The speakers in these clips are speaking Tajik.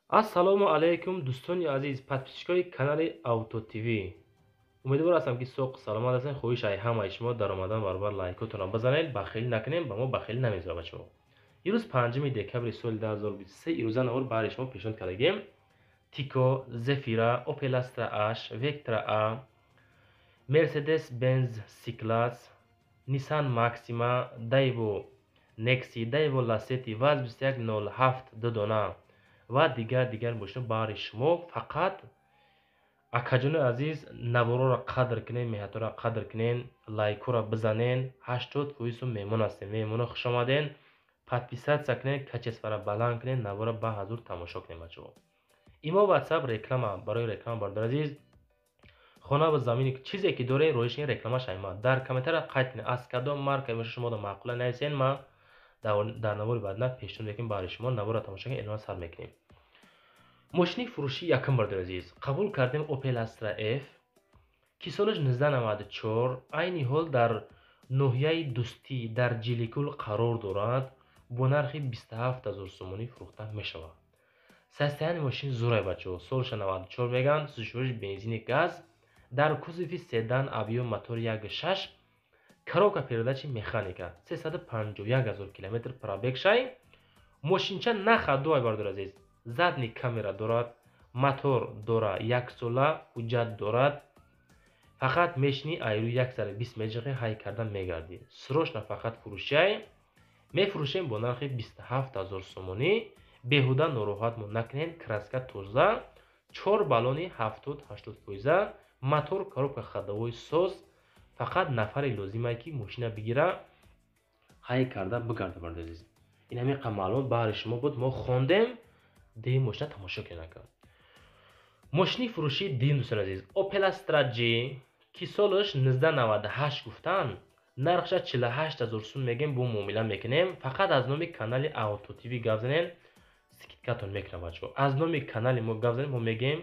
Ассалому алайкум дӯстони азиз, подписчикои канали Авто ТВ. Умедвор ҳастам ки соғ саломат ҳастед. хоҳишаи ҳамаи шумо дар омадан баробар лайкотонро базанед. Бахилӣ накунед, ба мо бахилӣ намезорад шумо. Имрӯз 5 декабри соли 2023 ирӯза навор баҳри шумо пешниҳод кардагем. Tico, Zefira, Opel Astra H, Vectra A, Mercedes-Benz C-Class, Nissan Maxima, Daewoo Nexi, Daewoo Lacetti, VAZ 2107 دو دانه و دیگر باشن باری شما. فقط акаҷони азиз, навороро қадр кунен, меҳнаторо қадр кунен, лайкоро бизанен. 80% мемон ҳастем. Мемоно хуш омаден. Подписатсия кунен, качесвара баланд кунен, навора ба ҳазур тамошо кунен бачаҳо. Имо WhatsApp реклама, барои реклама бардор азиз. хона ва замини чизе ки дорем роишин рекламаш айма. Дар комментария қайд кунед. Аз кадом марка меша шумо да маъқула нависен, ма дар навори баъдна пешниҳод мекунем барои шумо. Навора тамошо кунед, эълон сар мекунем. ماشین فروشی یکم بردار عزیز. قبول کردیم اوپل استرا اف که سالش 1994 عین حال در ناحیه دوستی در جلیکول قرار دارد. با نرخ 27000 سومانی فروخته می شود. ساختن ماشین زورای بچه‌ها. سالش 94 میگن. سوزوش بنزین گاز در کوزوی سدان ابیو موتور 1.6 کاروکا передачи механика 351000 км пробег шай. ماشینچه نخ دو بردار عزیز. задни камера дорад, мотор дора 1 сола, ҳуҷҷат дорад. Фақат мешини айру 120 меҷиқи ҳай кардан мегарди. Срочно фақат фурӯшай. Мефурӯшем бо нархи 27000 сомонӣ. Беҳуда нороҳатмон накунед. Краска тоза, 4 баллони 70-80%, мотор коробка ходовой соз. Фақат нафари лозимае ки мошина бигира ҳай карда бигарда бард азиз. ин ҳамин маълумот баҳри шумо буд. мо хондем دیم ماشین تماشا کنید. ماشین فروشی دیم دوستان عزیز. اوپل استرا جی که سالش 1998 گفتن. نرخش 48000 سوم میگیم. بو معامله میکنیم. فقط از نام کانال اوتو تیوی گپ زنین. سکیتکاتون میکنم بچه‌ها. از نام کانال ما گپ زنین. ما میگیم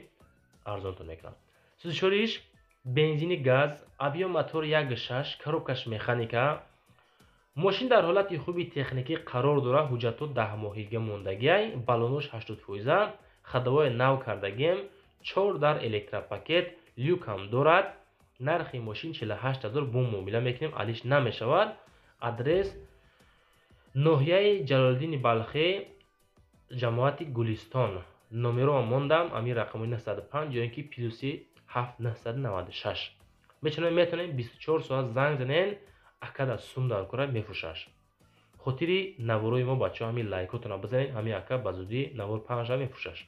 ارزانتون میکنم. سوزشوریش بنزین گاز، ابیو موتور 1.6 коробкаш механика. ماشین در حالت خوبی تکنیکی قرار دارد. حجتو 10 ماهگی موندگی، بالونش 80%، خدمات نو کردگیم، 4 در الکتروپاکت، لیوک هم دارد. نرخ ماشین 48000 بوم معامله میکنیم. علیش نمیشود. آدرس ناحیه جلالدین بلخی، جماعت گلستان. نمره موندم. امی رقم 905 یا اینکه پیروسی 7996. میتونید 24 ساعت زنگ زنین. акада сум дар кора мефурӯшаш. хотири наворои мо бачаҳо ҳамин лайкотонро бизанед. ҳамин ака ба зудӣ навор паҳнша мефурӯшаш.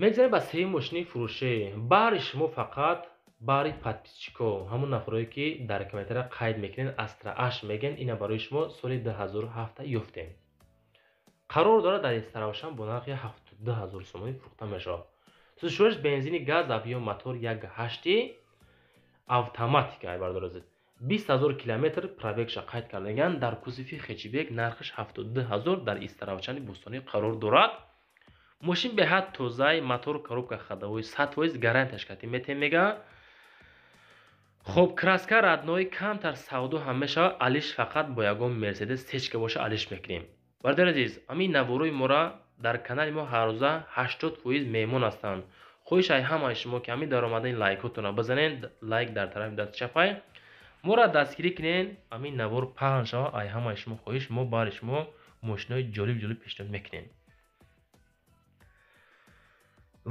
мегзарем ба сеюм мошини фурӯшӣ. баҳри шумо фақат баҳри подписчико, ҳамон нафароне ки дар комментария қайд мекунед Astra H мегӯянд, ина барои шумо соли 2007 ёфтем. қарор дорад дар истаравшан бо нархи 72000 сомонӣ фурӯхта мешавад. сӯзишвориш бензини газ абиё мотор 1.8 автоматика бардор азиз. 20000 км пробегша қайд кардаган. дар кузофи хечибек нархиш 72000 дар истаравчани бӯстонӣ қарор дорад. мошин беҳад тозаи, мотор коробка ходовой 100% гарантияш кардем метем мега. хоб краска раднои камтар савдо ҳам мешавад. алиш фақат бо ягон Mercedes сечка боша алиш мекунем. бардор азиз, ҳамин наворои мора дар канали мо ҳар рӯза 80% меҳмон ҳастанд. хоҳишаи ҳамаи шумо ки ҳамин даромадаи лайкотонро бизанед. лайк дар тарафи дасти чапай моро дастгирӣ кунед. ҳамин навор паҳн шава. ай ҳамаи шумо хоҳиш, мо баҳри шумо мошинои ҷолиб пешниҳод мекунем.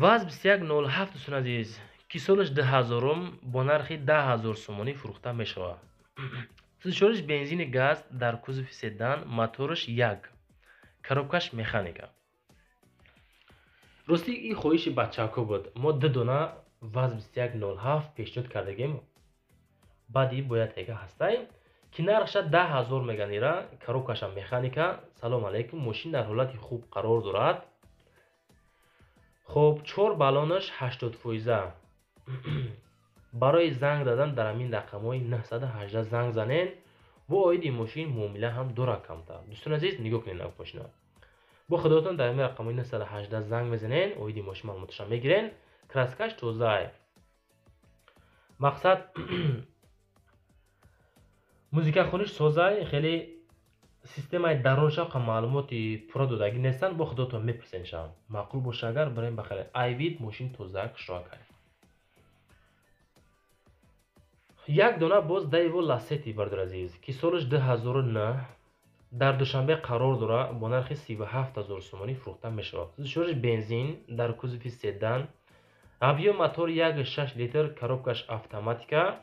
VAZ 2107 дӯстон азиз, ки солиш 2000 бо нархи 10000 сомонӣ фурӯхта мешавад. сӯзишвориш бензини газ дар кузофи седан, моториш 1, коробкаш механика. рости ин хоҳиши бачаҳко буд. мо 2 дона VAZ 2107 пешниҳод кардагем. баъди бояд тега ҳастай ки нархша 10000 меган. ира коробкаша механика. салом алейкум. мошин дар ҳолати хуб қарор дорад. хоб 4 баллонаш 80%. барои занг дадан дар ҳамин рақамҳои 918 занг занен. бо оиди мошин муомила ҳам дорад камтар. дӯстон азиз, нигоҳ кунед нав мошина. бо худотон дар ҳамин рақамҳои 918 занг мезанен. оиди мошин маълумоташа мегирен. краскаш тозае. мақсад музикахониш созай, хеле системаи дарунша ка маълумоти пурра додагӣ нестанд, бо худотон мепурсен шам. Маъқул боша агар барем бахале айвид мошин тозак шрокай. Як дона боз Daewoo Lacetti бардор азиз, ки солаш 2009 дар Душанбе қарор дора, бо нархи 37000 сомонӣ фурӯхта мешавад. Шӯриш бензин дар кузови седан, объем мотор 1.6 литр, коробкаш автоматика,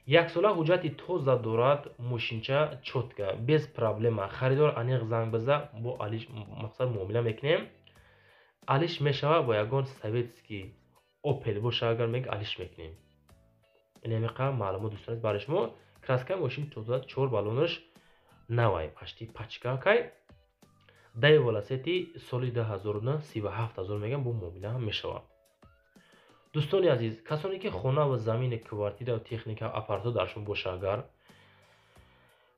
яксола ҳуҷҷати тоза дорад. Мошинча чотка, без проблема. Харидор аниқ занг биза, бо алиш мақсад муомила мекунем. Алиш мешава бо ягон советский Opel боша, агар мег алиш мекунем. Инамиқа маълумот дӯстон барои шумо. Краска мошин тоза, 4 балонаш навай, пашти пачка кай. Daewoo Lacetti соли 2009 37000 мегам, бо муомила мешава. дӯстони азиз, касоне ки хона ва замини квартира ва техника апарто дар шумо боша, агар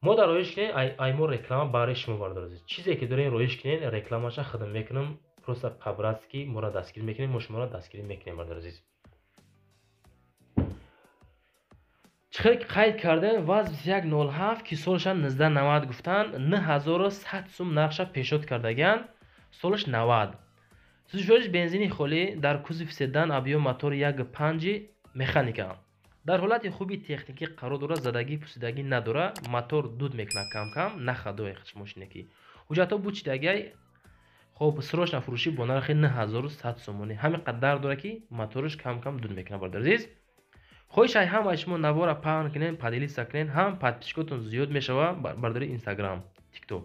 мо дар роиш кунем, аймо реклама барои шумо бардор азиз. Чизе ки дорем роиш кунем, рекламаша хидм мекунем, просто қабратски моро дастгирӣ мекунем, мо шуморо дастгирӣ мекунем бардор азиз. чихел ки қайд кардем, ваз 2107 ки солша 1990 гуфтан, 9100 сум нақша пешод кардаган, солаш 90. Сӯзишвориш бензини холӣ дар кузови седан, объем мотор 1.5 механика. Дар ҳолати хуби техникӣ қарор дора, задагӣ пусидагӣ надора, мотор дуд мекунад кам-кам, на хадои хич мошинакӣ. ҳуҷҷатҳо бучидагай, хоб срочна фурӯшӣ бо нархи 9100 сомонӣ. Ҳамин қадар дора ки мотораш кам-кам дуд мекунад бардор азиз. хоҳишай ҳамаи шумо навора паҳн кунен, поделиса кунен, ҳам подписчикотон зиёд мешава бардори Instagram, TikTok.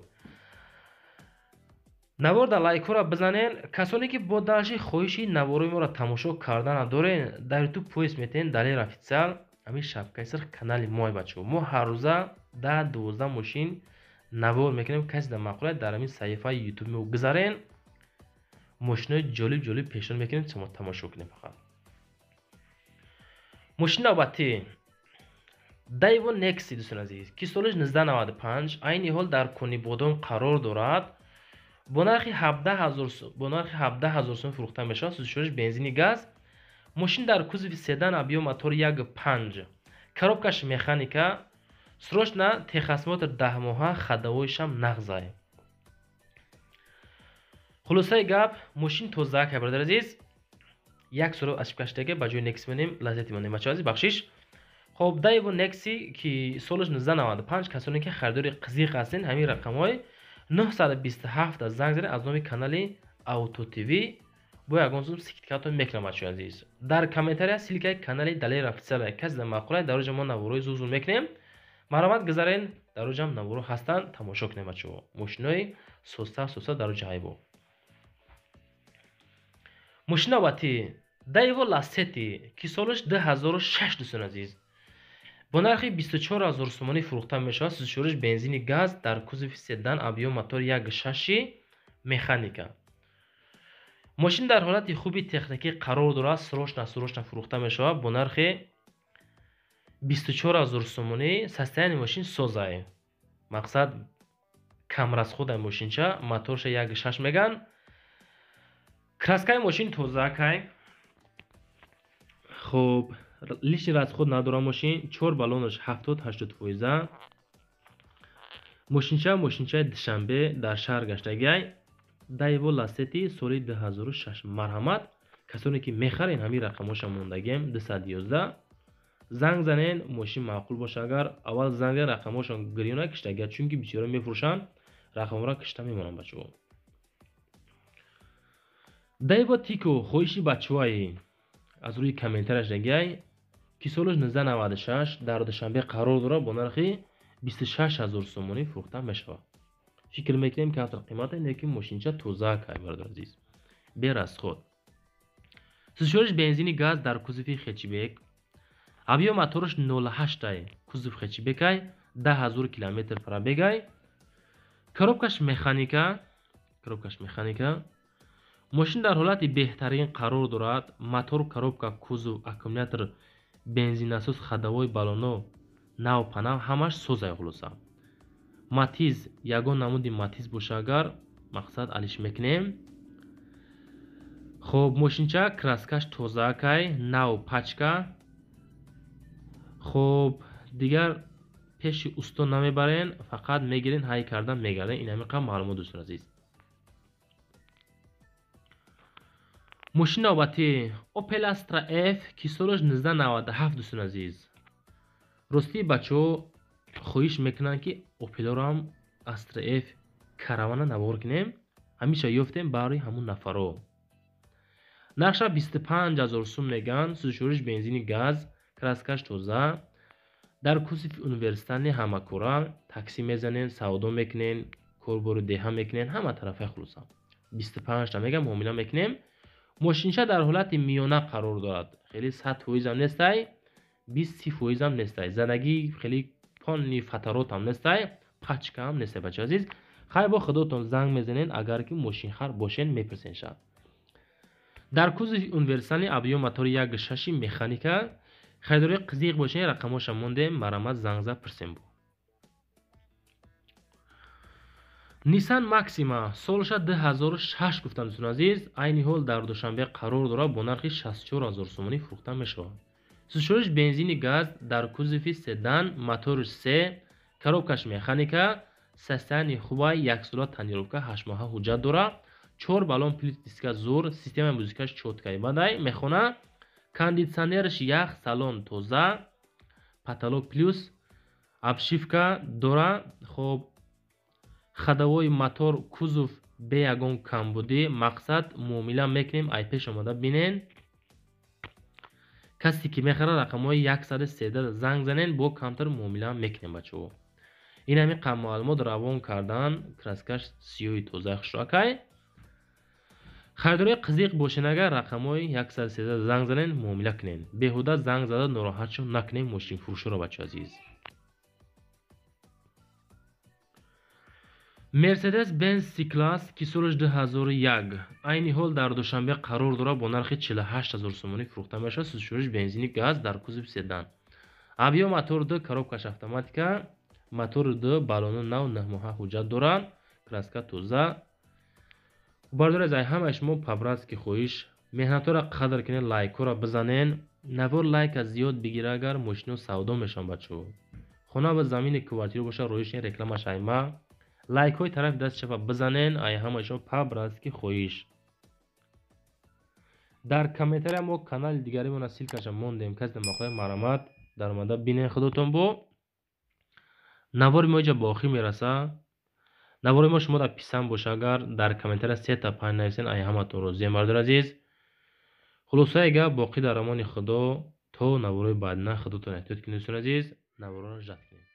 Наворда лайкора бизанен. Касоне ки бо дашти хоҳиши навораи моро тамошо кардана дорен, дар YouTube поист метен Далер официал, ҳамин шапкаи сир канали мой бачаҳо. Мо ҳар рӯза 10-12 мошин навор мекунем. Каси дар мақулат дар ҳамин саҳифаи YouTube мо гузарен, мошинои ҷолиб пешон мекунем, шумо тамошо кунем фақат. мошини навбатӣ Daewoo Nexi дӯстон азиз, ки солаш 1995, айни ҳол дар Кони Бодом қарор дорад, бо нархи 17000 сом фурӯхта мешавад. сӯзишвориш бензини газ. мошин дар кузови седан, объем мотор 1.5, коробкаш механика, срочна техосмотр 10 моҳа, хадавоишам нағзай. хулосаи гап, мошин тозаак бародар азиз. як суров ашибкаштага ба ҷои Nexi монем, лаззати монем бачаҳо азиз, бахшиш. хоб Daewoo Nexi ки солаш 1995, касоне ки харидори қизиқ ҳастен, ҳамин рақамҳои 927 занг заред аз номи канали Auto TV бо ягон сум сикиткатон мекунам бачаҳои азиз. дар комментария силкаи канали Далер официал каси дар мақулаи дар роҷа мо наворои зузу мекунем. маромад гузарен, дар роҷам наворо ҳастанд, тамошо кунем бачаҳо. мошинои соста дар роҷа ҳайбо. мошини навбатӣ Daewoo Lacetti ки солаш 2006 дӯстон азиз, бо нархи 24000 сомонӣ фурӯхта мешавад. сӯзишвориш бензини газ дар кузови седан, объем мотор 1.6 механика. мошин дар ҳолати хуби техникӣ қарор дорад, срочна фурӯхта мешавад бо нархи 24000 сомонӣ. состояние мошин созай, мақсад камрасхода мошинча, моторша 1.6 меган. краскаи мошин тозаакай. хоб лишни расход надора мошин, 4 балонаш 70-80%. мошинчаи Душанбе дар шаҳр гаштагай. Daewoo Lacetti соли 2006. марҳамат, касоне ки мехарен, ҳамин рақамоша мондагем 211. занг занен, мошин маъқул боша. агар аввал занг занен, рақамошон гирё накиштага, чунки бисёро мефурӯшанд, рақамҳоро кишта мемонанд бачаҳо. Daewoo Tico хоҳиши бачаҳои аз рӯи комментарияш дагай, ки солаш 1996 дар Душанбе қарор дорад, бо нархи 26000 сомонӣ фурӯхта мешавад. фикр мекунем ки автор қимата, лекин мошинча тозаак бародар азиз, берасход. сӯзишвориш бензини газ дар кузови хечбек, объем мотораш 0.8, кузов хечбекай, 10000 км пробегай. коробкаш механика. мошин дар ҳолати беҳтарин қарор дорад. мотор, коробка, кузов, аккумулятор, бензинасоз, хадавои балоно, нав панав ҳамаш созай. хулоса матиз, ягон намуди матиз боша, агар мақсад алиш мекунем. хоб мошинча краскаш тозаакай, нав пачка. хоб дигар пеши устун намебарен, фақат мегирин ҳай кардан мегарден. ин ҳамин қадр маълумот дӯстон азиз. мошини навбатӣ Opel Astra F ки солаш 1997 дӯстон азиз. ростии бачаҳо хоҳиш мекунанд ки Opel-ҳоро ҳам Astra F каравана навор кунем. ҳамеша ёфтем баҳри ҳамун нафаро. нарша 25000 сум меган. сӯзишвориш бензини газ, краскаш тоза, дар кузови университали ҳамакора, такси мезанен, савдо мекунен, корбори деҳа мекунен, ҳама тарафа хулоса 25 та меган муомила мекунем. мошинча дар ҳолати миёна қарор дорад. хеле 100% ҳам нестай, 20% ҳам нестай, задаги хеле понни фатарот ҳам нестай, пачка ҳам нестай. бача азиз, хай бо худотон занг мезанен агар ки мошинхар бошен, мепурсен шад. дар кузови универсали объём мотори 1.6 механика. хайдории қизиқ бошен, рақамоша мондем, марамат занг зад пурсем бо. Nissan Maxima солша 2006 гуфтам дӯстон азиз. айни ҳол дар душанбе қарор дорад бо нархи 64000 сомонӣ фурӯхта мешавад. сӯзишвориш бензини газ, дар кузови седан, мотори 3, коробкаш механика, состоянии хубай, 1 сола тонировка, 8 моҳа ҳуҷҷат дорад. 4 баллон плюс диска зур, системаи музикаш чоткаи бадай мехона, кондитсионерш ях, салон тоза, потолок плюс обшивка дора. хоб хадавои мотор, кузов бе ягон камбудӣ. мақсад муомила мекунем, ай пеш омода бинен. касе ки мехара рақамҳои 113 занг занен, бо камтар муомила мекунем бачаҳо. ин ҳамин қадр маълумот равон кардан. краскаш сиёҳи тоза хушракай. хайдории қизиқ бошен агар рақамҳои 113 занг занен, муомила кунен. беҳуда занг зада нороҳатшон накунем мошинфурӯширо бачаҳо азиз. Mercedes-Benz C-Class ки солаш 2001. айни ҳол дар душанбе қарор дорад бо нархи 48000 сомонӣ фурӯхта мешавад. сӯзишвориш бензини газ, дар кузови седан. объём мотор 2, коробкаш автоматика, мотори 2, баллони нав, 9 моҳа ҳуҷҷат дорад, краска тоза. бардори аз ҳамаи шумо пабраз ки хоҳиш меҳнатҳоро қадр кунед, лайкҳоро бизанен. навор лайка зиёд бигира агар мошино савдо мешаванд бачаҳо. хона ва замини квартира боша роиш ин рекламаш айма. лайкҳои тарафи дасти чапа бизанен. ай ҳамаи шумо пабраз ки хоҳиш. дар комментария мо канали дигаримона силкаша мондем. касе намахоҳад марамат дар омада бинен худотон бо. навори мо иҷа ба охир мераса. навори мо шумода писанд боша агар дар комментария 3 та 5 нависен, ай ҳаматон розием бардор азиз. хулосаи гап боқӣ дар амони худо. то навори баъдина худотон эҳтиёт кунед дӯстон азиз. навороро жат кунед.